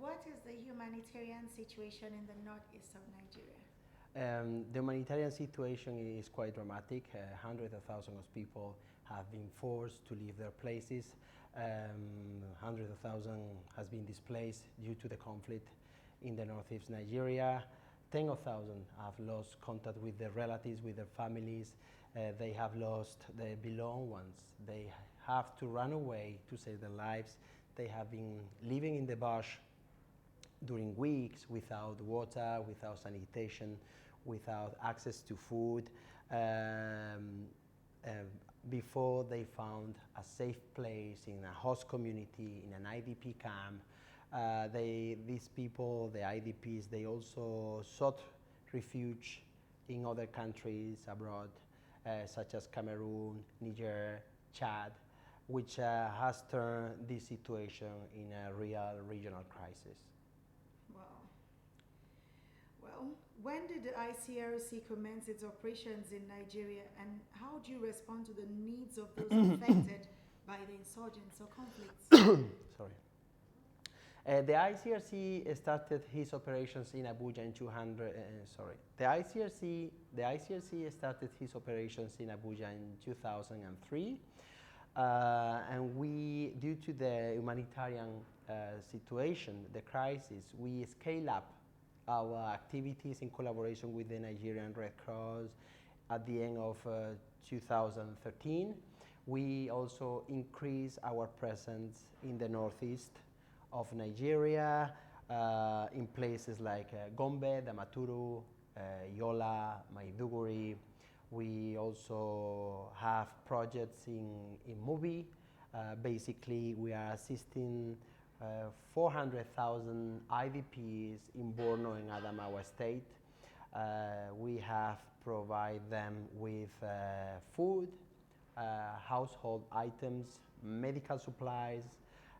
What is the humanitarian situation in the northeast of Nigeria? The humanitarian situation is quite dramatic. Hundreds of thousands of people have been forced to leave their places. Hundreds of thousands has been displaced due to the conflict in the northeast Nigeria. Tens of thousands have lost contact with their relatives, with their families. They have lost their beloved ones. They have to run away to save their lives. They have been living in the bush during weeks without water, without sanitation, without access to food. Before they found a safe place in a host community, in an IDP camp, these people, the IDPs, they also sought refuge in other countries abroad, such as Cameroon, Niger, Chad, which has turned this situation in a real regional crisis. Wow. Well, when did the ICRC commence its operations in Nigeria, and how do you respond to the needs of those affected by the insurgents or conflicts? Sorry. The ICRC started his operations in Abuja in 200. Sorry. The ICRC started his operations in Abuja in 2003, and we, due to the humanitarian situation, the crisis, we scale up our activities in collaboration with the Nigerian Red Cross at the end of 2013. We also increased our presence in the northeast of Nigeria, in places like Gombe, Damaturu, Yola, Maiduguri. We also have projects in Mubi. Basically, we are assisting 400,000 IDPs in Borno and Adamawa State. We have provided them with food, household items, medical supplies,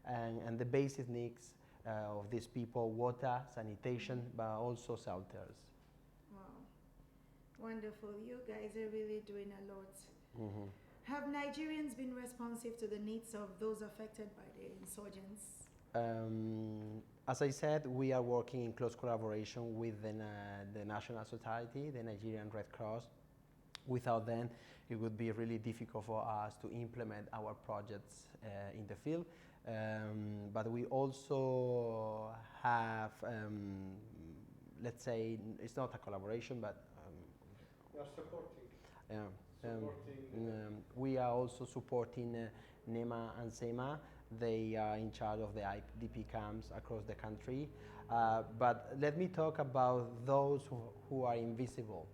and the basic needs of these people: water, sanitation, but also shelters. Wow. Wonderful. You guys are really doing a lot. Mm-hmm. Have Nigerians been responsive to the needs of those affected by the insurgents? As I said, we are working in close collaboration with the National Society, the Nigerian Red Cross. Without them, it would be really difficult for us to implement our projects in the field. But we also have, let's say, it's not a collaboration, but we are supporting. We are also supporting NEMA and SEMA. They are in charge of the IDP camps across the country. But let me talk about those who are invisible.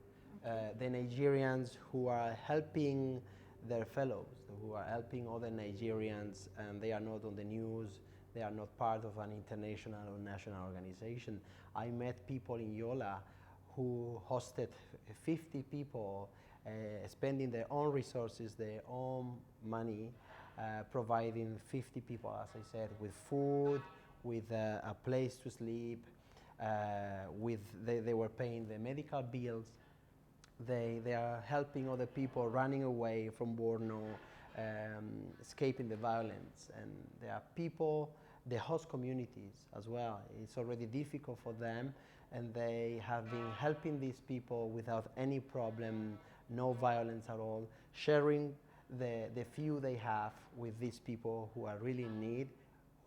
The Nigerians who are helping their fellows, who are helping other Nigerians, and they are not on the news, they are not part of an international or national organization. I met people in Yola who hosted 50 people, spending their own resources, their own money, providing 50 people, as I said, with food, with a place to sleep, they were paying the medical bills. They are helping other people running away from Borno, escaping the violence. And there are people, the host communities as well. It's already difficult for them, and they have been helping these people without any problem, no violence at all, sharing the few they have with these people who are really in need,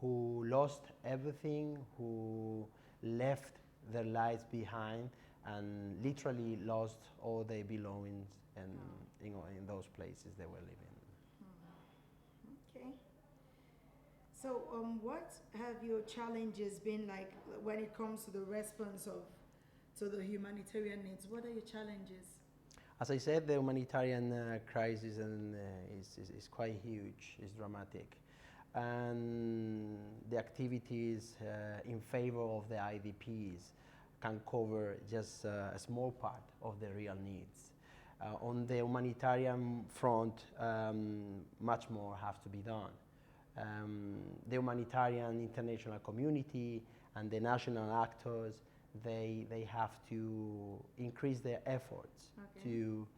who lost everything, who left their lives behind, and literally lost all their belongings and in those places they were living. Okay. So what have your challenges been like when it comes to the response to the humanitarian needs? What are your challenges? As I said, the humanitarian crisis is quite huge, it's dramatic. And the activities in favor of the IDPs can cover just a small part of the real needs. On the humanitarian front, much more has to be done. The humanitarian international community and the national actors, they have to increase their efforts to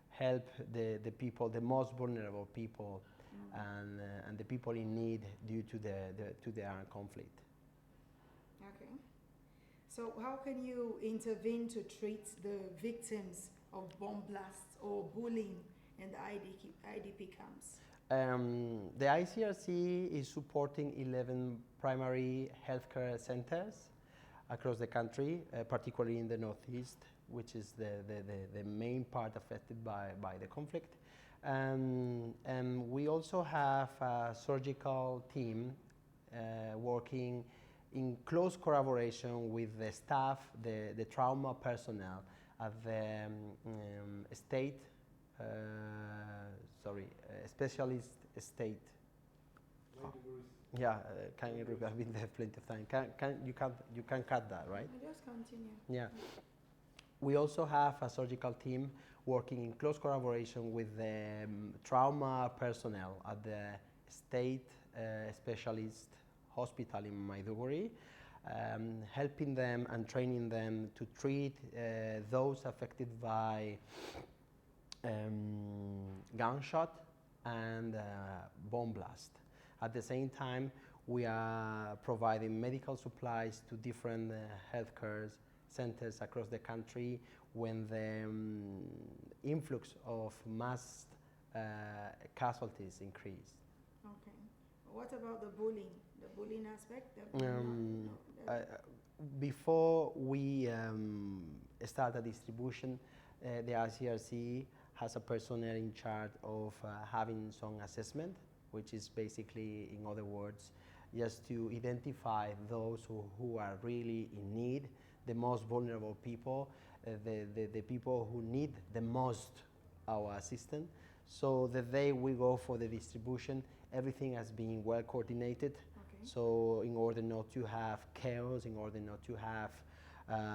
help the people, the most vulnerable people, and the people in need due to the armed conflict. Okay. So how can you intervene to treat the victims of bomb blasts or bullying in the IDP camps? The ICRC is supporting 11 primary healthcare centers across the country, particularly in the Northeast, which is the main part affected by the conflict. And we also have a surgical team working in close collaboration with the staff, the trauma personnel at the state, specialist state. Yeah, can you repeat? I've been there plenty of time. You can cut that, right? Just continue. Yeah. We also have a surgical team working in close collaboration with the trauma personnel at the state specialist hospital in Maiduguri, helping them and training them to treat those affected by gunshot and bomb blast. At the same time, we are providing medical supplies to different healthcare centers across the country when the influx of mass casualties increase. Okay. What about the bullying? The bullying aspect? Before we start the distribution, the ICRC has a personnel in charge of having some assessment, which is basically, in other words, just to identify those who are really in need, the most vulnerable people, the people who need the most our assistance. So the day we go for the distribution, everything has been well coordinated. Okay. So in order not to have chaos, in order not to have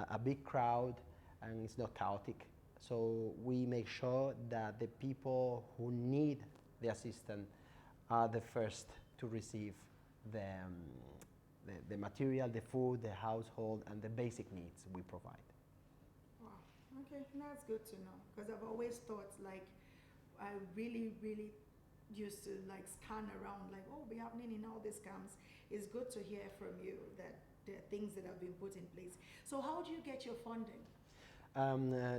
a big crowd, and it's not chaotic. So we make sure that the people who need the assistance are the first to receive the material, the food, the household, and the basic needs we provide. Wow. Okay, that's good to know, because I've always thought, like, I really used to like scan around, like, oh, be happening in all these camps. It's good to hear from you that there are things that have been put in place. So how do you get your funding?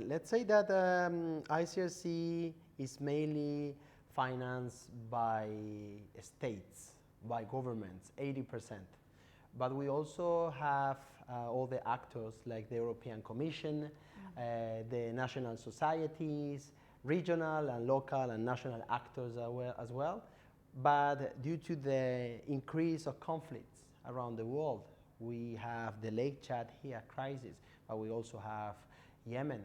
Let's say that ICRC is mainly financed by states, by governments, 80%. But we also have all the actors like the European Commission, the national societies, regional and local and national actors as well. But due to the increase of conflicts around the world, we have the Lake Chad here crisis, but we also have Yemen,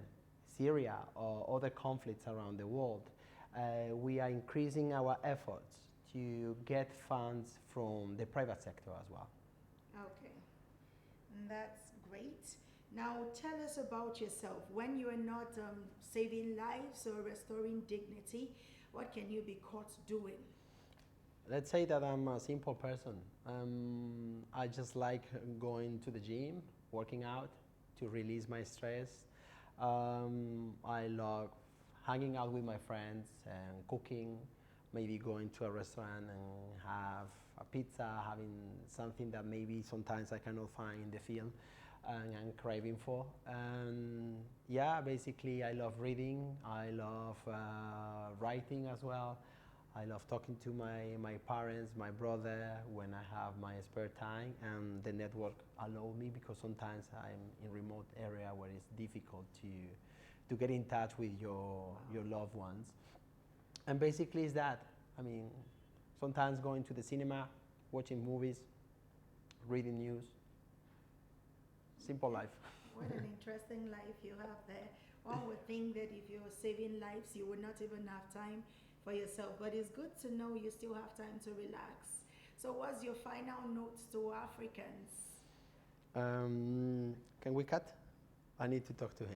Syria, or other conflicts around the world. We are increasing our efforts to get funds from the private sector as well. Okay, that's great. Now tell us about yourself. When you are not saving lives or restoring dignity, what can you be caught doing? Let's say that I'm a simple person. I just like going to the gym, working out to release my stress. I love hanging out with my friends and cooking, maybe going to a restaurant and have a pizza, having something that maybe sometimes I cannot find in the field and I'm craving for. And yeah, basically I love reading, I love writing as well. I love talking to my parents, my brother when I have my spare time, and the network allows me, because sometimes I'm in remote area where it's difficult to get in touch with your loved ones. And basically it's that. I mean, sometimes going to the cinema, watching movies, reading news. Simple life. What an interesting life you have there. One would think that if you're saving lives, you would not even have time for yourself, but it's good to know you still have time to relax. So what's your final note to Africans? Can we cut? I need to talk to him.